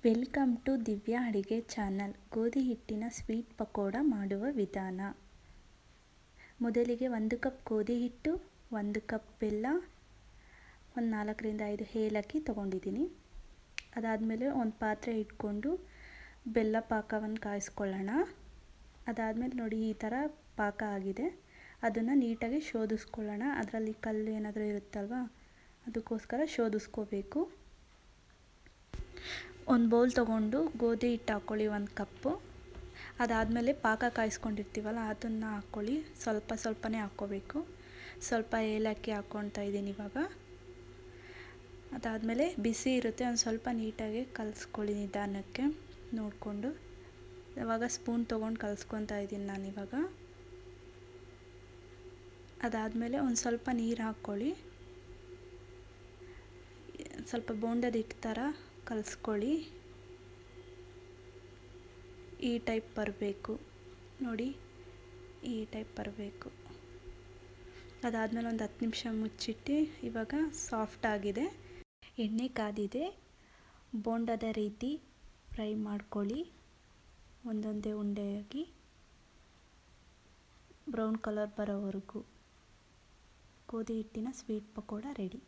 Welcome to Divya ಅಡಿಗೆ channel. ಗೋಧಿ ಹಿಟ್ಟಿನ ಸ್ವೀಟ್ ಪಕೋಡ ಮಾಡುವ ವಿಧಾನ. ಮೊದಲಿಗೆ 1 ಕಪ್ ಗೋಧಿ ಹಿಟ್ಟು, 1 ಕಪ್ ಬೆಲ್ಲ, ಒಂದು 4 ರಿಂದ 5 ಏಲಕ್ಕಿ ತೊಗೊಂಡಿದ್ದೀನಿ. ಅದಾದಮೇಲೆ ಒಂದು ಪಾತ್ರೆ ಇಟ್ಕೊಂಡು ಬೆಲ್ಲ ಪಾಕವನ್ನು ಕಾಯಿಸ್ಕೊಳ್ಳೋಣ. ಅದಾದಮೇಲೆ ನೋಡಿ ಈ ಥರ ಪಾಕ ಆಗಿದೆ. ಅದನ್ನು ನೀಟಾಗಿ ಶೋಧಿಸ್ಕೊಳ್ಳೋಣ. ಅದರಲ್ಲಿ ಕಲ್ಲು ಏನಾದರೂ ಇರುತ್ತಲ್ವ, ಅದಕ್ಕೋಸ್ಕರ ಶೋಧಿಸ್ಕೋಬೇಕು. ಒಂದು ಬೌಲ್ ತೊಗೊಂಡು ಗೋಧಿ ಹಿಟ್ಟು ಹಾಕ್ಕೊಳ್ಳಿ 1 ಕಪ್ಪು. ಅದಾದಮೇಲೆ ಪಾಕ ಕಾಯಿಸ್ಕೊಂಡಿರ್ತೀವಲ್ಲ ಅದನ್ನು ಹಾಕ್ಕೊಳ್ಳಿ. ಸ್ವಲ್ಪ ಸ್ವಲ್ಪನೇ ಹಾಕ್ಕೋಬೇಕು. ಸ್ವಲ್ಪ ಏಲಕ್ಕಿ ಹಾಕ್ಕೊಳ್ತಾ ಇದ್ದೀನಿ ಇವಾಗ. ಅದಾದಮೇಲೆ ಬಿಸಿ ಇರುತ್ತೆ, ಒಂದು ಸ್ವಲ್ಪ ನೀಟಾಗಿ ಕಲಿಸ್ಕೊಳ್ಳಿ ನಿಧಾನಕ್ಕೆ ನೋಡಿಕೊಂಡು. ಇವಾಗ ಸ್ಪೂನ್ ತೊಗೊಂಡು ಕಲಿಸ್ಕೊತಾ ಇದ್ದೀನಿ ನಾನಿವಾಗ. ಅದಾದಮೇಲೆ ಒಂದು ಸ್ವಲ್ಪ ನೀರು ಹಾಕ್ಕೊಳ್ಳಿ. ಸ್ವಲ್ಪ ಬೋಂಡದ ಹಿಟ್ಟು ಥರ ಕಲಿಸ್ಕೊಳ್ಳಿ. ಈ ಟೈಪ್ ಬರಬೇಕು ನೋಡಿ, ಈ ಟೈಪ್ ಬರಬೇಕು. ಅದಾದಮೇಲೆ ಒಂದು 10 ನಿಮಿಷ ಮುಚ್ಚಿಟ್ಟು ಇವಾಗ ಸಾಫ್ಟ್ ಆಗಿದೆ. ಎಣ್ಣೆ ಕಾದಿದೆ. ಬೋಂಡದ ರೀತಿ ಫ್ರೈ ಮಾಡ್ಕೊಳ್ಳಿ. ಒಂದೊಂದೇ ಉಂಡೆಯಾಗಿ ಬ್ರೌನ್ ಕಲರ್ ಬರೋವರೆಗೂ. ಗೋಧಿ ಹಿಟ್ಟಿನ ಸ್ವೀಟ್ ಪಕೋಡ ರೆಡಿ.